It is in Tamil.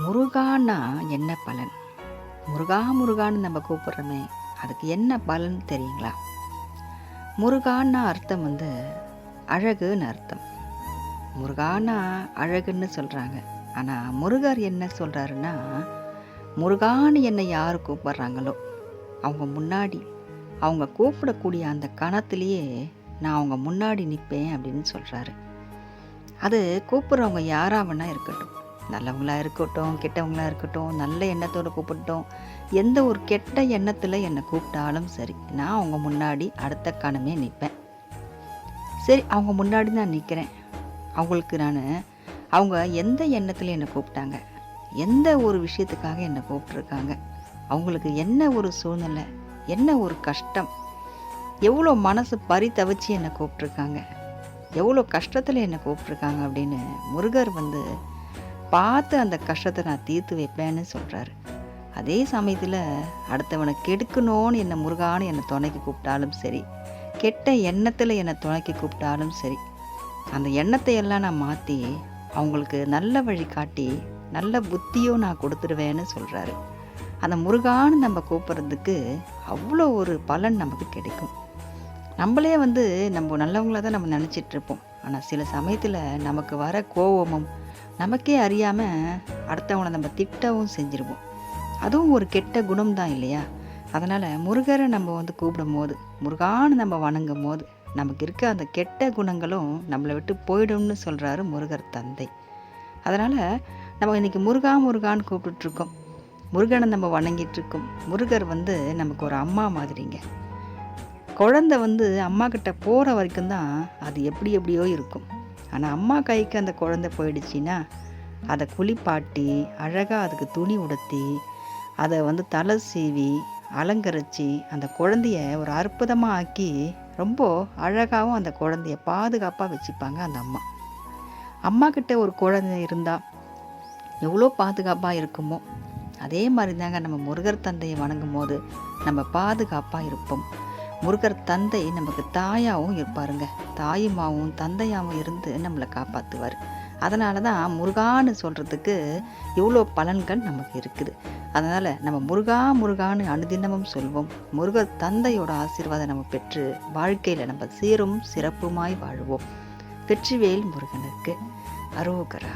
முருகான்னா என்ன பலன்? முருகா முருகான்னு நம்ம கூப்பிடுறோமே, அதுக்கு என்ன பலன் தெரியுங்களா? முருகான்னா அர்த்தம் அழகுன்னு அர்த்தம். முருகான்னா அழகுன்னு சொல்கிறாங்க. ஆனால் முருகர் என்ன சொல்கிறாருன்னா, முருகான்னு என்னை யார் கூப்பிட்றாங்களோ அவங்க முன்னாடி, அவங்க கூப்பிடக்கூடிய அந்த கணத்திலேயே நான் அவங்க முன்னாடி நிற்பேன் அப்படின்னு சொல்கிறாரு. அது கூப்பிட்றவங்க யாராக வேணா இருக்கட்டும், நல்லவங்களா இருக்கட்டும், கெட்டவங்களா இருக்கட்டும், நல்ல எண்ணத்தோடு கூப்பிட்டோம், எந்த ஒரு கெட்ட எண்ணத்தில் என்னை கூப்பிட்டாலும் சரி, நான் அவங்க முன்னாடி அடுத்த கணமே நிற்பேன். சரி, அவங்க முன்னாடி நான் நிற்கிறேன். அவங்களுக்கு அவங்க எந்த எண்ணத்தில் என்னை கூப்பிட்டாங்க, எந்த ஒரு விஷயத்துக்காக என்னை கூப்பிட்ருக்காங்க, அவங்களுக்கு என்ன ஒரு சூழ்நிலை, என்ன ஒரு கஷ்டம், எவ்வளோ மனசு பரிதவிச்சு என்னை கூப்பிட்ருக்காங்க, எவ்வளோ கஷ்டத்தில் என்னை கூப்பிட்ருக்காங்க அப்படின்னு முருகர் பார்த்து அந்த கஷ்டத்தை நான் தீர்த்து வைப்பேன்னு சொல்கிறாரு. அதே சமயத்தில் அடுத்தவனை கெடுக்கணும்னு என்னை முருகான்னு என்னை துணைக்கு கூப்பிட்டாலும் சரி, கெட்ட எண்ணத்தில் என்னை துணைக்கு கூப்பிட்டாலும் சரி, அந்த எண்ணத்தை எல்லாம் நான் மாற்றி அவங்களுக்கு நல்ல வழி காட்டி நல்ல புத்தியும் நான் கொடுத்துடுவேன்னு சொல்கிறாரு. அந்த முருகான்னு நம்ம கூப்பிட்றதுக்கு அவ்வளோ ஒரு பலன் நமக்கு கிடைக்கும். நம்மளே நம்ம நல்லவங்களாக தான் நம்ம நினச்சிட்ருப்போம். ஆனால் சில சமயத்தில் நமக்கு வர கோபமும் நமக்கே அறியாமல் அடுத்தவங்களை நம்ம திட்டவும் செஞ்சுருவோம். அதுவும் ஒரு கெட்ட குணம் தான் இல்லையா? அதனால் முருகரை நம்ம கூப்பிடும் போது, முருகான்னு நம்ம வணங்கும் போது நமக்கு இருக்க அந்த கெட்ட குணங்களும் நம்மளை விட்டு போயிடும்னு சொல்கிறாரு முருகர் தந்தை. அதனால் நம்ம இன்றைக்கி முருகா முருகான்னு கூப்பிட்டுட்ருக்கோம், முருகனை நம்ம வணங்கிட்டுருக்கோம். முருகர் நமக்கு ஒரு அம்மா மாதிரிங்க. குழந்தை அம்மா கிட்ட போகிற வரைக்கும் தான் அது எப்படியோ இருக்கும். ஆனால் அம்மா கைக்கு அந்த குழந்தை போயிடுச்சின்னா அதை குளிப்பாட்டி அழகாக அதுக்கு துணி உடுத்தி அதை தலை சீவி அலங்கரித்து அந்த குழந்தைய ஒரு அற்புதமாக ஆக்கி ரொம்ப அழகாகவும் அந்த குழந்தைய பாதுகாப்பாக வச்சுப்பாங்க அந்த அம்மா. அம்மா கிட்ட ஒரு குழந்தை இருந்தால் எவ்வளோ பாதுகாப்பாக இருக்குமோ, அதே மாதிரி தாங்க நம்ம முருகர் தந்தையை வணங்கும் போது நம்ம பாதுகாப்பாக இருப்போம். முருகர் தந்தை நமக்கு தாயாகவும் இருப்பாருங்க. தாயுமாவும் தந்தையாகவும் இருந்து நம்மளை காப்பாற்றுவார். அதனால தான் முருகான்னு சொல்கிறதுக்கு இவ்வளோ பலன்கள் நமக்கு இருக்குது. அதனால் நம்ம முருகா முருகான்னு அனுதினமும் சொல்வோம். முருகர் தந்தையோட ஆசீர்வாதம் நம்ம பெற்று வாழ்க்கையில் நம்ம சீரும் சிறப்புமாய் வாழ்வோம். வெற்றிவேல் முருகனுக்கு அரோகரா.